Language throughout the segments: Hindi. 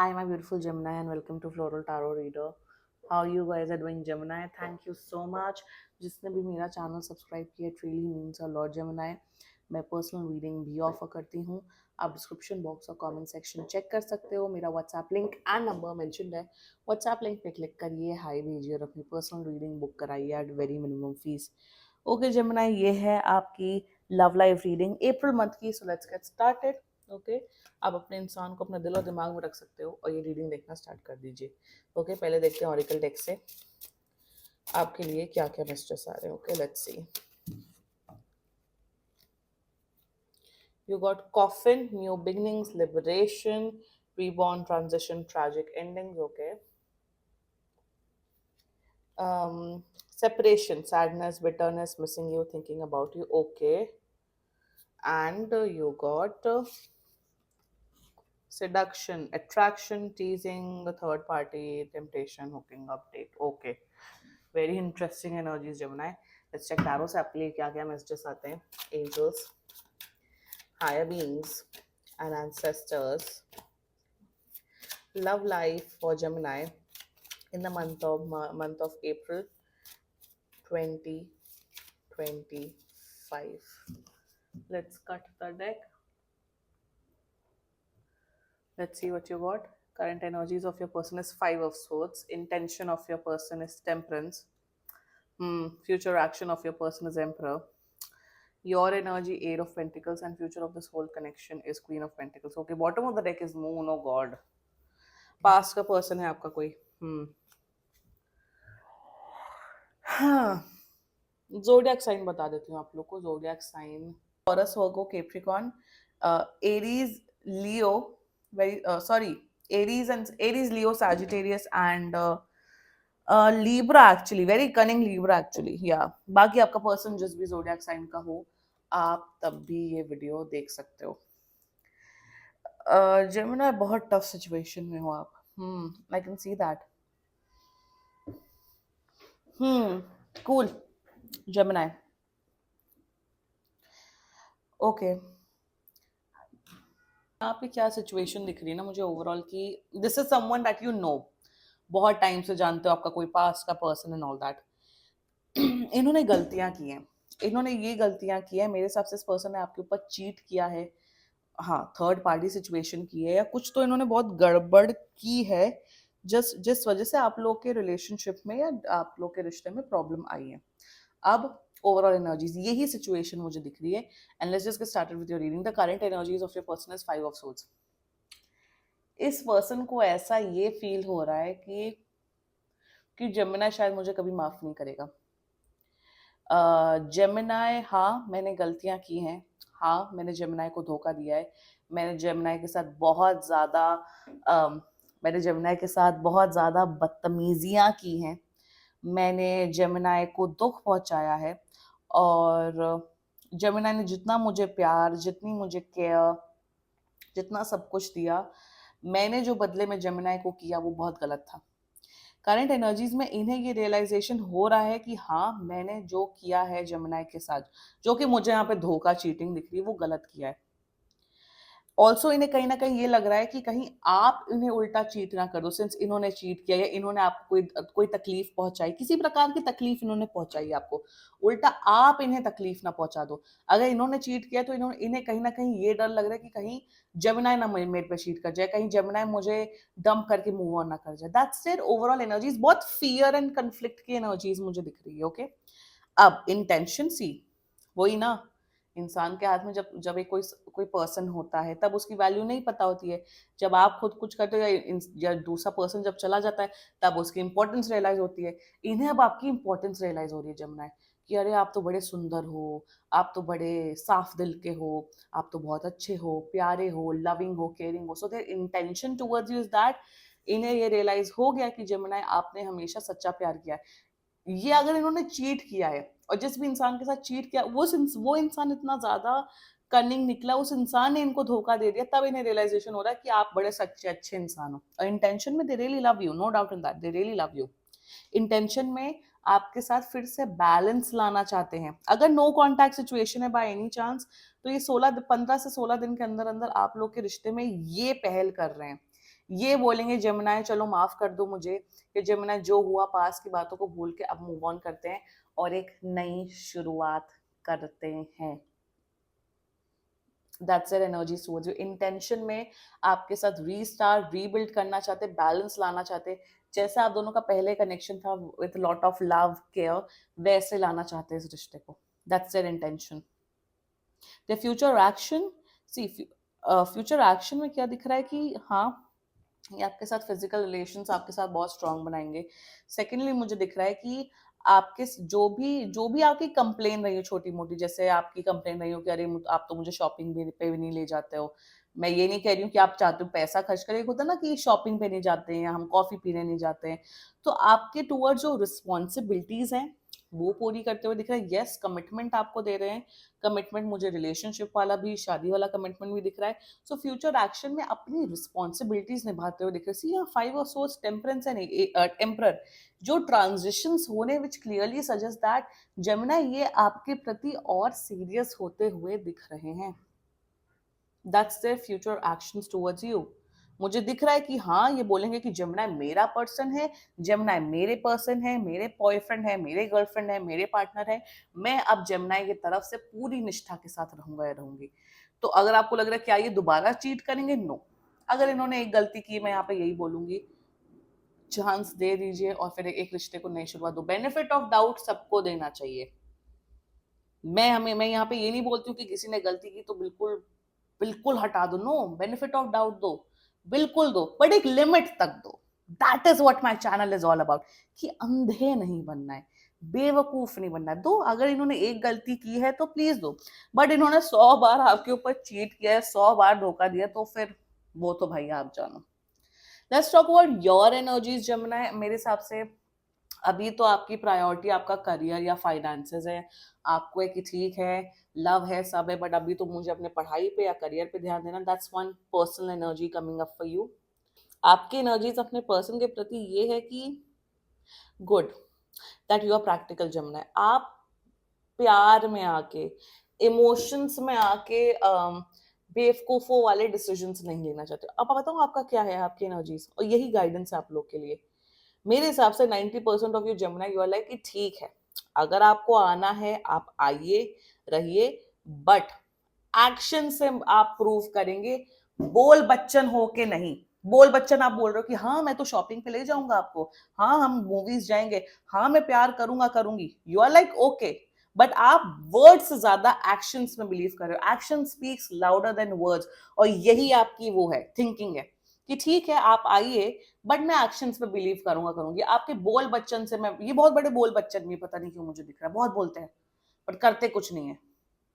Hi, my beautiful Gemini, and welcome to Floral Tarot Reader. How you guys are doing, Gemini? Thank you so much. जिसने भी मेरा चैनल सब्सक्राइब किया, it really means a lot, Gemini. मैं पर्सनल रीडिंग भी ऑफर करती हूँ. आप डिस्क्रिप्शन बॉक्स और कमेंट सेक्शन चेक कर सकते हो. मेरा WhatsApp link and number mentioned है. व्हाट्सएप लिंक पे क्लिक करिए, हाई भेजिए और अपनी पर्सनल रीडिंग बुक कराइए at very minimum fees. Okay Gemini, ये है आपकी love life reading April month की. So let's get started. Okay, आप अपने इंसान को अपने दिल और दिमाग में रख सकते हो और ये रीडिंग देखना स्टार्ट कर दीजिए. ओके, पहले देखते हैं ऑरिकल डेक से आपके लिए क्या क्या मैसेजेस आ रहे हैं. Okay, let's see. You got coffin, new beginnings, liberation, reborn, transition, tragic endings. Okay. Separation, sadness, bitterness, missing you, thinking about you. Okay. And you got seduction, attraction, teasing, the third party, temptation, hooking up, date. Okay. Very interesting energies, Gemini. Let's check tarot से आपके लिए क्या क्या messages आते हैं. Angels, higher beings, and ancestors. Love life for Gemini in the month of April 2025. Let's cut the deck. Let's see what you got. Current energies of your person is Five of Swords. Intention of your person is Temperance. Future action of your person is Emperor. Your energy, Eight of Pentacles, and future of this whole connection is Queen of Pentacles. Okay, bottom of the deck is Moon. Oh God. Past का person है आपका कोई. हाँ, Zodiac sign बता देती हूँ आप लोग को. Zodiac sign Taurus, Virgo, Capricorn, Aries, Leo. Aries, Leo, Sagittarius, and Libra. Actually, very cunning Libra. Actually, yeah. बाकी आपका person जिस भी Zodiac sign का हो, आप तब भी ये वीडियो देख सकते हो. Gemini, बहुत टफ सिचुएशन में हो आप. I can see that. Cool. Gemini. Okay. यहाँ पे क्या सिचुएशन दिख रही है ना मुझे ओवरऑल की, this is someone that you know, बहुत टाइम से जानते हो, आपका कोई पास का पर्सन एंड ऑल दैट. इन्होंने गलतियां की हैं. इन्होंने ये गलतियां की है मेरे हिसाब से. इस पर्सन ने आपके ऊपर चीट किया है. हाँ, थर्ड पार्टी सिचुएशन की है या कुछ तो इन्होंने बहुत गड़बड़ की है जिस वजह से आप लोग के रिलेशनशिप में या आप लोग के रिश्ते में प्रॉब्लम आई है. अब ओवरऑल एनर्जीज यही सिचुएशन मुझे दिख रही है. And let's just get started with your reading. The current energies of your person is five of swords. इस पर्सन को ऐसा ये फील हो रहा है कि जेमिनी शायद मुझे कभी माफ नहीं करेगा. जेमिनी, हाँ मैंने गलतियां की हैं. हाँ, मैंने जेमिनी को धोखा दिया है. मैंने जेमिनी के साथ बहुत ज़्यादा बदतमीजियाँ की हैं. मैंने जेमिनी को दुख पहुंचाया है. और जेमिनी ने जितना मुझे प्यार, जितनी मुझे केयर, जितना सब कुछ दिया, मैंने जो बदले में जेमिनी को किया वो बहुत गलत था. करंट एनर्जीज में इन्हें ये रियलाइजेशन हो रहा है कि हाँ, मैंने जो किया है जेमिनी के साथ, जो कि मुझे यहाँ पे धोखा, चीटिंग दिख रही है, वो गलत किया है. ऑल्सो इन्हें कहीं ना कहीं ये लग रहा है कि कहीं आप इन्हें उल्टा चीट ना कर दो. सिंस इन्होंने चीट किया या इन्होंने आपको कोई तकलीफ पहुंचाई, किसी प्रकार की तकलीफ इन्होंने पहुंचाई आपको, उल्टा आप इन्हें तकलीफ ना पहुंचा दो. अगर इन्होंने चीट किया तो इन्हें कहीं ना कहीं ये डर लग रहा है कि कहीं जेमिनी ना मेरे पे चीट कर जाए, कहीं जेमिनी मुझे डंप करके मूव ऑन ना कर जाए. That's it. ओवरऑल एनर्जीज बहुत फियर एंड कंफ्लिक्ट की एनर्जीज मुझे दिख रही है. ओके, अब इंटेंशन सी वही ना. इंसान के हाथ में जब एक कोई पर्सन होता है तब उसकी वैल्यू नहीं पता होती है. जब आप खुद कुछ करते हो या दूसरा पर्सन जब चला जाता है तब उसकी इंपॉर्टेंस रियलाइज होती है. इन्हें अब आपकी इंपॉर्टेंस रियलाइज हो रही है जेमिनी, कि अरे आप तो बड़े सुंदर हो, आप तो बड़े साफ दिल के हो, आप तो बहुत अच्छे हो, प्यारे हो, लविंग हो, केयरिंग हो. So there intention towards you is that. इन्हें ये रियलाइज हो गया कि जेमिनी आपने हमेशा सच्चा प्यार किया है. ये अगर इन्होंने चीट किया है और जिस भी इंसान के साथ चीट किया वो इंसान इतना ज्यादा कनिंग निकला, उस इंसान ने इनको धोखा दे दिया, तब इन्हें रियलाइजेशन हो रहा है कि आप बड़े सच्चे अच्छे इंसान हो. और इंटेंशन में they really love you, no doubt in that, they really love you. Intention में आपके साथ फिर से बैलेंस लाना चाहते हैं. अगर नो कॉन्टैक्ट सिचुएशन है बाय एनी चांस, तो ये 15 से 16 दिन के अंदर अंदर आप लोग के रिश्ते में ये पहल कर रहे हैं. ये बोलेंगे जेमिनी चलो माफ कर दो मुझे, कि जेमिनी जो हुआ पास की बातों को भूल के अब मूव ऑन करते हैं और एक नई शुरुआत करते हैं। That's their energy towards you. Intention में आपके साथ रीस्टार्ट, रीबिल्ड करना चाहते, बैलेंस लाना चाहते, जैसा आप दोनों का पहले कनेक्शन था with lot of love care, वैसे लाना चाहते हैं इस रिश्ते को। That's their intention. The future action, see future action में क्या दिख रहा है कि हाँ, ये आपके साथ फिजिकल रिलेशंस आपके साथ बहुत स्ट्रांग बनाएंगे। सेकेंडली मुझे दिख रहा है कि आपके जो भी आपकी कंप्लेन रही हो छोटी मोटी, जैसे आपकी कंप्लेन रही हो कि अरे आप तो मुझे शॉपिंग पे भी नहीं ले जाते हो। मैं ये नहीं कह रही हूँ कि आप चाहते हो पैसा खर्च करें, एक होता है ना कि शॉपिंग पे नहीं जाते हैं, हम कॉफी पीने नहीं जाते हैं। तो आपके टूवर्ड जो रिस्पॉन्सिबिलिटीज हैं वो पूरी करते हुए दिख रहा है। यस, कमिटमेंट आपको दे रहे हैं। कमिटमेंट मुझे रिलेशनशिप वाला भी, शादी वाला कमिटमेंट भी दिख रहा है। सो फ्यूचर एक्शन में अपनी रिस्पॉन्सिबिलिटीज निभाते हुए दिख रहे हैं। सी, यहाँ 5 of source, temperance and emperor, जो ट्रांजिशंस होने विच क्लियरली सजेस्ट दैट जेमिनी ये आपके प्रति और सीरियस होते हुए दिख रहे हैं। That's their future actions towards you. मुझे दिख रहा है कि हाँ, ये बोलेंगे कि जेमिनी मेरा पर्सन है, जेमिनी मेरे पर्सन है, मेरे बॉयफ्रेंड है, मेरे गर्लफ्रेंड है, मेरे पार्टनर है। मैं अब जेमिनी की तरफ से पूरी निष्ठा के साथ रहूंगा या रहूंगी। तो अगर आपको लग रहा है क्या ये दोबारा चीट करेंगे, नो। अगर इन्होंने एक गलती की, मैं यहाँ पे यही बोलूंगी, चांस दे दीजिए और फिर एक रिश्ते को नई शुरुआत दो। बेनिफिट ऑफ डाउट सबको देना चाहिए। मैं यहाँ पे ये नहीं बोलती हूँ कि किसी ने गलती की तो बिल्कुल बिल्कुल हटा दो। नो, बेनिफिट ऑफ डाउट दो, बिल्कुल दो, बट एक लिमिट तक दो। That is what my channel is all about, कि अंधे नहीं बनना है, बेवकूफ नहीं बनना है। दो, अगर इन्होंने एक गलती की है तो प्लीज दो, बट इन्होंने 100 बार आपके ऊपर चीट किया है, 100 बार धोखा दिया, तो फिर वो तो भाई आप जानो। Let's talk about your energies Gemini. मेरे हिसाब से अभी तो आपकी प्रायोरिटी आपका करियर या फाइनेंसेस है। आपको है कि ठीक है, लव है, सब है, बट अभी तो मुझे अपने पढ़ाई पे या करियर पे ध्यान देना। That's one personal energy coming up for you. आपकी एनर्जीज अपने पर्सन के प्रति ये है कि good, that you are practical Gemini. आप प्यार में आके, इमोशंस में आके बेवकूफों वाले डिसीजंस नहीं लेना चाहते। अब बताऊं आपका क्या है, आपकी एनर्जीज, और यही गाइडेंस है आप लोग के लिए। मेरे हिसाब से 90% of you Gemini, you are like कि ठीक है, अगर आपको आना है आप आइए, रहिए, बट एक्शन से आप प्रूव करेंगे, बोल बच्चन हो के नहीं। बोल बच्चन आप बोल रहे हो कि हाँ मैं तो शॉपिंग पे ले जाऊंगा आपको, हाँ हम मूवीज जाएंगे, हाँ मैं प्यार करूंगा करूंगी, you are like okay, but आप वर्ड्स से ज्यादा एक्शंस में बिलीव कर रहे हो। Action speaks louder than words, और यही आपकी वो है, थिंकिंग है कि ठीक है आप आइए, बट मैं एक्शंस पे बिलीव करूंगा करूंगी। आपके बोल बच्चन से, मैं ये बहुत बड़े बोल बच्चन भी, पता नहीं क्यों मुझे दिख रहा है, बहुत बोलते हैं बट करते कुछ नहीं है।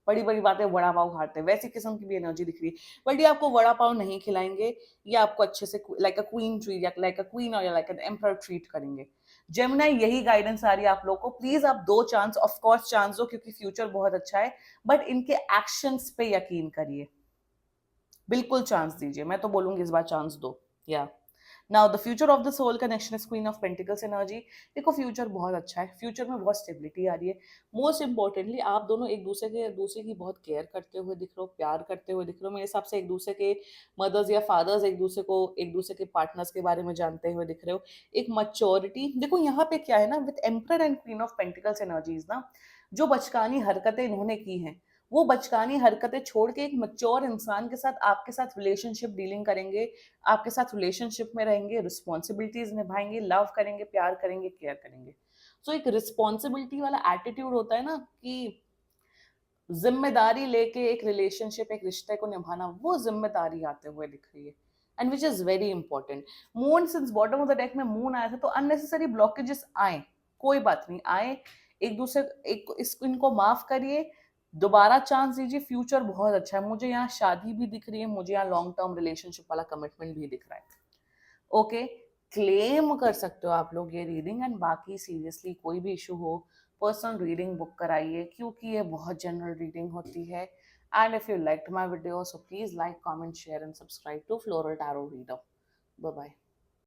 बड़ी बड़ी बातें, वड़ा पाव खाते हैं, वैसी किस्म की भी एनर्जी दिख रही है। बट ये आपको वड़ा पाव नहीं खिलाएंगे, ये आपको अच्छे से लाइक अ क्वीन ट्रीट, या लाइक अ क्वीन और लाइक एन एम्परर ट्रीट करेंगे। जेमिनी यही गाइडेंस आ रही है आप लोग को। प्लीज आप दो चांस, ऑफ कोर्स चांस दो, क्योंकि फ्यूचर बहुत अच्छा है, बट इनके एक्शंस पे यकीन करिए, बिल्कुल चांस दीजिए। मैं तो बोलूंगी इस बार चांस दो। या now the future of the soul connection is queen of pentacles energy. देखो फ्यूचर बहुत अच्छा है, फ्यूचर में बहुत स्टेबिलिटी आ रही है। मोस्ट इंपॉर्टेंटली आप दोनों एक दूसरे की बहुत केयर करते हुए दिख रहे हो, प्यार करते हुए दिख रहे हो। मेरे हिसाब से एक दूसरे के मदर्स या फादर्स एक दूसरे के पार्टनर्स के बारे में जानते हुए दिख रहे हो। एक मच्योरिटी देखो यहाँ पे क्या है ना, with emperor and queen of pentacles energies ना, जो बचकानी हरकतें इन्होंने की हैं, वो बचकानी हरकतें छोड़ के एक मैच्योर इंसान के साथ, आपके साथ रिलेशनशिप डीलिंग करेंगे, आपके साथ रिलेशनशिप में रहेंगे, रिस्पॉन्सिबिलिटीज निभाएंगे, लव करेंगे, प्यार करेंगे, केयर करेंगे। सो एक रिस्पॉन्सिबिलिटी वाला एटीट्यूड होता है ना, कि जिम्मेदारी लेके एक रिलेशनशिप, एक रिश्ते को निभाना, वो जिम्मेदारी आते हुए दिख रही है, and which is very important. Moon, since bottom of the deck में मून आया था, तो अननेसेसरी ब्लॉकेजेस आए, कोई बात नहीं आए, एक दूसरे इनको माफ करिए, दोबारा चांस दीजिए। फ्यूचर बहुत अच्छा है, मुझे यहाँ शादी भी दिख रही है, मुझे यहाँ लॉन्ग टर्म रिलेशनशिप वाला कमिटमेंट भी दिख रहा है। ओके, क्लेम कर सकते हो आप लोग ये रीडिंग, एंड बाकी सीरियसली कोई भी इशू हो, पर्सनल रीडिंग बुक कराइए, क्योंकि ये बहुत जनरल रीडिंग होती है। And if you liked my video, so please like, comment, share and subscribe to Floral Tarot Reader. Bye bye.